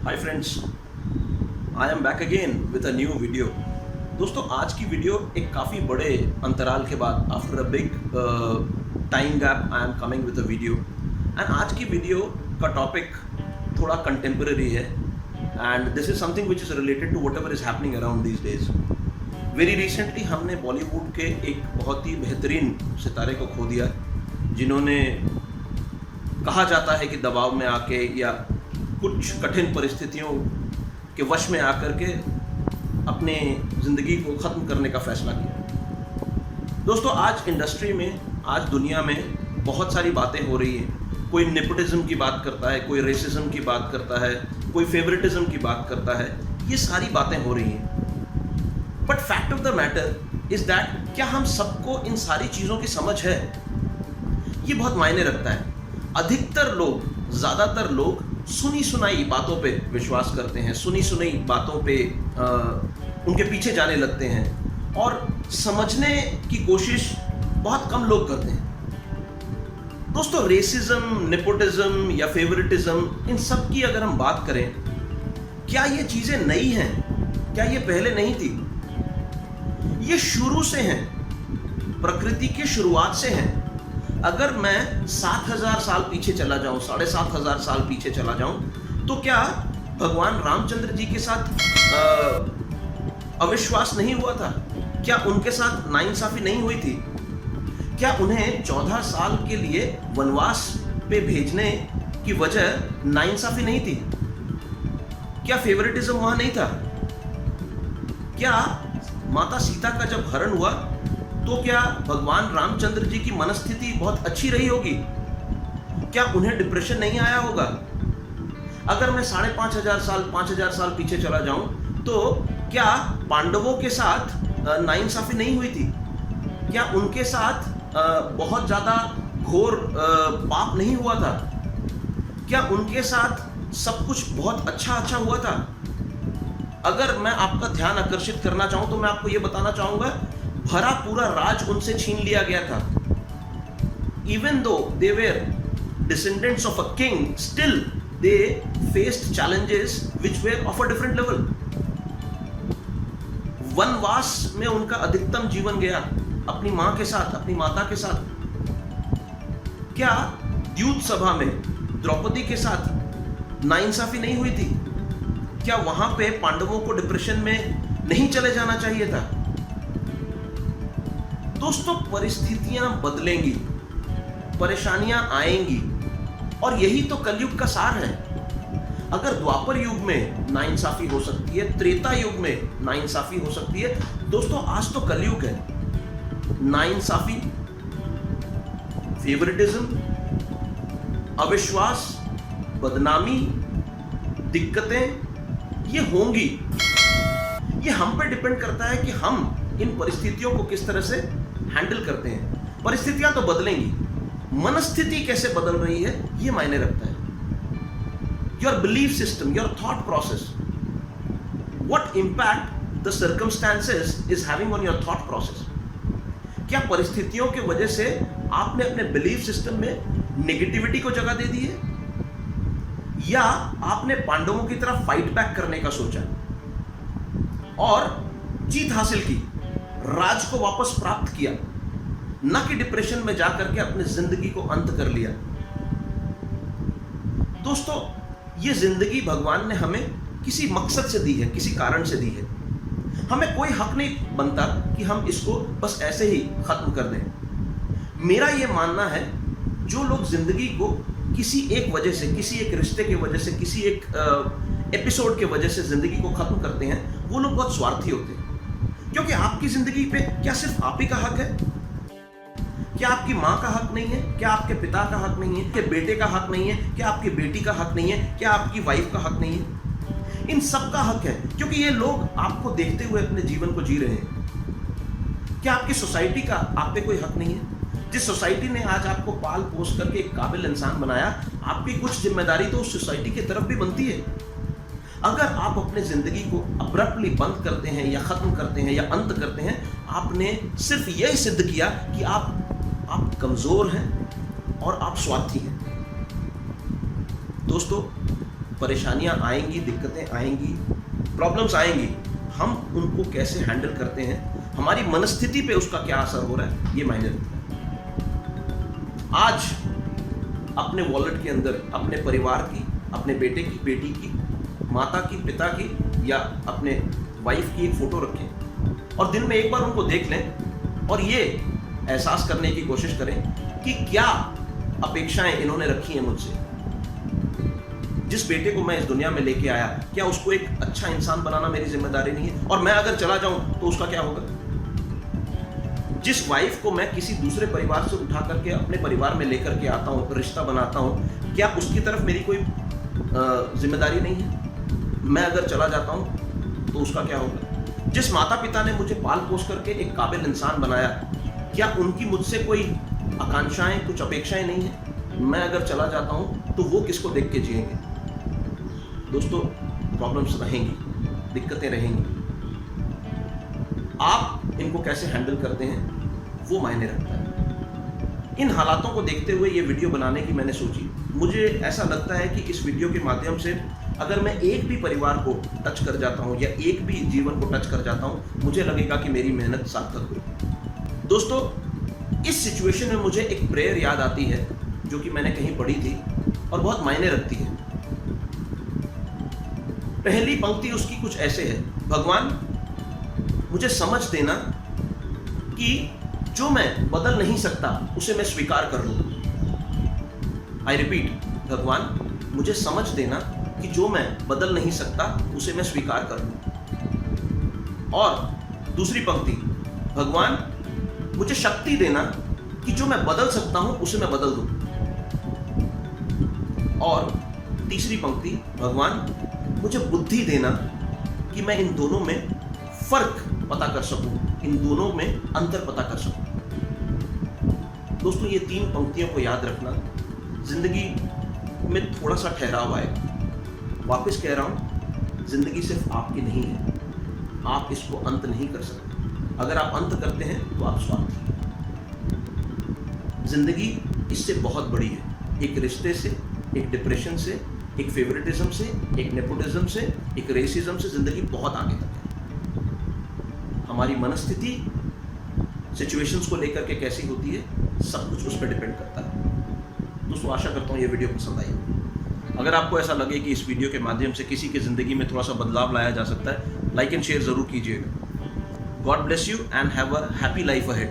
Hi friends, I am back again with a new video. दोस्तों, आज की video एक काफ़ी बड़े अंतराल के बाद, after a big time gap, I am coming with a video. And आज की वीडियो का टॉपिक थोड़ा कंटेम्पररी है and this is something which is related to whatever is happening around these days. Very recently हमने बॉलीवुड के एक बहुत ही बेहतरीन सितारे को खो दिया, जिन्होंने कहा जाता है कि दबाव में आके या कुछ कठिन परिस्थितियों के वश में आकर के अपने ज़िंदगी को ख़त्म करने का फैसला किया। दोस्तों, आज इंडस्ट्री में, आज दुनिया में बहुत सारी बातें हो रही हैं। कोई नेपोटिज्म की बात करता है, कोई रेसिज्म की बात करता है, कोई फेवरेटिज्म की बात करता है। ये सारी बातें हो रही हैं, but fact of the matter is that क्या हम सबको इन सारी चीज़ों की समझ है? ये बहुत मायने रखता है। अधिकतर लोग, ज़्यादातर लोग सुनी सुनाई बातों पे विश्वास करते हैं, सुनी सुनाई बातों पे उनके पीछे जाने लगते हैं और समझने की कोशिश बहुत कम लोग करते हैं। दोस्तों, रेसिज्म, नेपोटिज्म या फेवरेटिज्म, इन सब की अगर हम बात करें, क्या ये चीज़ें नई हैं? क्या ये पहले नहीं थी? ये शुरू से हैं, प्रकृति की शुरुआत से हैं। अगर मैं 7000 साल पीछे चला जाऊं, 7500 साल पीछे चला जाऊं, तो क्या भगवान रामचंद्र जी के साथ अविश्वास नहीं हुआ था? क्या उनके साथ नाइंसाफी नहीं हुई थी? क्या उन्हें 14 साल के लिए वनवास पे भेजने की वजह नाइंसाफी नहीं थी? क्या फेवरेटिज्म वहां नहीं था? क्या माता सीता का जब हरण हुआ तो क्या भगवान रामचंद्र जी की मनस्थिति बहुत अच्छी रही होगी? क्या उन्हें डिप्रेशन नहीं आया होगा? अगर मैं 5000 साल पीछे चला जाऊं, तो क्या पांडवों के साथ नाइंसाफी नहीं हुई थी? क्या उनके साथ बहुत ज़्यादा घोर पाप नहीं हुआ था? क्या उनके साथ सब कुछ बहुत अच्छा हुआ था? अगर मैं आपका ध्यान आकर्षित करना चाहूं, तो मैं आपको यह बताना चाहूंगा, भरा पूरा राज उनसे छीन लिया गया था। Even though they were descendants of a king, still they faced challenges which were of a different level. वनवास में उनका अधिकतम जीवन गया अपनी मां के साथ, अपनी माता के साथ। क्या द्यूत सभा में द्रौपदी के साथ नाइंसाफी नहीं हुई थी? क्या वहां पे पांडवों को डिप्रेशन में नहीं चले जाना चाहिए था? दोस्तों, परिस्थितियां बदलेंगी, परेशानियां आएंगी, और यही तो कलयुग का सार है। अगर द्वापर युग में नाइंसाफी हो सकती है, त्रेता युग में नाइंसाफी हो सकती है, दोस्तों आज तो कलयुग है। नाइंसाफी, फेवरेटिज्म, अविश्वास, बदनामी, दिक्कतें ये होंगी। ये हम पे डिपेंड करता है कि हम इन परिस्थितियों को किस तरह से हैंडल करते हैं। परिस्थितियां तो बदलेंगी, मनस्थिति कैसे बदल रही है ये मायने रखता है। Your belief system, your thought process, what impact the circumstances is having on your thought process. क्या परिस्थितियों की वजह से आपने अपने बिलीफ सिस्टम में नेगेटिविटी को जगह दे दी है, या आपने पांडवों की तरह फाइट बैक करने का सोचा और जीत हासिल की, राज को वापस प्राप्त किया, न कि डिप्रेशन में जाकर के अपनी जिंदगी को अंत कर लिया? दोस्तों, ये जिंदगी भगवान ने हमें किसी मकसद से दी है, किसी कारण से दी है। हमें कोई हक नहीं बनता कि हम इसको बस ऐसे ही खत्म कर दें। मेरा ये मानना है, जो लोग जिंदगी को किसी एक वजह से, किसी एक रिश्ते की वजह से, किसी एक एपिसोड की वजह से जिंदगी को खत्म करते हैं, वो लोग बहुत स्वार्थी होते हैं। क्योंकि आपकी जिंदगी पे क्या सिर्फ आप ही का हक है? क्या आपकी माँ का हक नहीं है? क्या आपके पिता का हक नहीं है? क्या बेटे का हक नहीं है? क्या आपकी बेटी का हक नहीं है? क्या आपकी वाइफ का हक नहीं है? इन सब का हक है, क्योंकि ये लोग आपको देखते हुए अपने जीवन को जी रहे हैं। क्या आपकी सोसाइटी का आप पे कोई हक नहीं है? जिस सोसाइटी ने आज आपको पाल पोस करके एक काबिल इंसान बनाया, आपकी कुछ जिम्मेदारी तो उस सोसाइटी की तरफ भी बनती है। अगर आप अपने जिंदगी को अब्रप्टली बंद करते हैं या खत्म करते हैं या अंत करते हैं, आपने सिर्फ यह सिद्ध किया कि आप कमजोर हैं और आप स्वार्थी हैं। दोस्तों, परेशानियां आएंगी, दिक्कतें आएंगी, प्रॉब्लम्स आएंगी, हम उनको कैसे हैंडल करते हैं, हमारी मनस्थिति पे उसका क्या असर हो रहा है, ये मायने रखता है। आज अपने वॉलेट के अंदर अपने परिवार की, अपने बेटे की, बेटी की, माता की, पिता की या अपने वाइफ की एक फोटो रखें और दिन में एक बार उनको देख लें और ये एहसास करने की कोशिश करें कि क्या अपेक्षाएं इन्होंने रखी हैं मुझसे। जिस बेटे को मैं इस दुनिया में लेके आया, क्या उसको एक अच्छा इंसान बनाना मेरी जिम्मेदारी नहीं है? और मैं अगर चला जाऊं तो उसका क्या होगा? जिस वाइफ को मैं किसी दूसरे परिवार से उठा करके अपने परिवार में लेकर के आता हूं, रिश्ता बनाता हूं, क्या उसकी तरफ मेरी कोई जिम्मेदारी नहीं है? मैं अगर चला जाता हूं तो उसका क्या होगा? जिस माता पिता ने मुझे पाल पोस करके एक काबिल इंसान बनाया, क्या उनकी मुझसे कोई आकांक्षाएं, कुछ अपेक्षाएं नहीं है? मैं अगर चला जाता हूं तो वो किसको देख के जिएंगे? दोस्तों, प्रॉब्लम्स रहेंगी, दिक्कतें रहेंगी, आप इनको कैसे हैंडल करते हैं वो मायने रखता है। इन हालातों को देखते हुए ये वीडियो बनाने की मैंने सोची। मुझे ऐसा लगता है कि इस वीडियो के माध्यम से अगर मैं एक भी परिवार को टच कर जाता हूं या एक भी जीवन को टच कर जाता हूं, मुझे लगेगा कि मेरी मेहनत सार्थक हुई। दोस्तों, इस सिचुएशन में मुझे एक प्रेयर याद आती है जो कि मैंने कहीं पढ़ी थी और बहुत मायने रखती है। पहली पंक्ति उसकी कुछ ऐसे है, भगवान मुझे समझ देना कि जो मैं बदल नहीं सकता उसे मैं स्वीकार कर लूं। आई रिपीट, भगवान मुझे समझ देना कि जो मैं बदल नहीं सकता उसे मैं स्वीकार कर लूं। और दूसरी पंक्ति, भगवान मुझे शक्ति देना कि जो मैं बदल सकता हूं उसे मैं बदल दूं। और तीसरी पंक्ति, भगवान मुझे बुद्धि देना कि मैं इन दोनों में फर्क पता कर सकूं, इन दोनों में अंतर पता कर सकूं। दोस्तों, ये तीन पंक्तियों को याद रखना, जिंदगी में थोड़ा सा ठहराव आएगा। वापस कह रहा हूं, जिंदगी सिर्फ आपकी नहीं है, आप इसको अंत नहीं कर सकते। अगर आप अंत करते हैं तो आप स्वार्थी हैं। जिंदगी इससे बहुत बड़ी है। एक रिश्ते से, एक डिप्रेशन से, एक फेवरेटिज्म से, एक नेपोटिज्म से, एक रेसिज्म से जिंदगी बहुत आगे तक है। हमारी मनस्थिति सिचुएशंस को लेकर के कैसी होती है, सब कुछ उस पर डिपेंड करता है। दोस्तों, आशा करता हूँ ये वीडियो पसंद आई होगी। अगर आपको ऐसा लगे कि इस वीडियो के माध्यम से किसी की ज़िंदगी में थोड़ा सा बदलाव लाया जा सकता है, लाइक एंड शेयर ज़रूर कीजिएगा। God bless you and have a happy life ahead.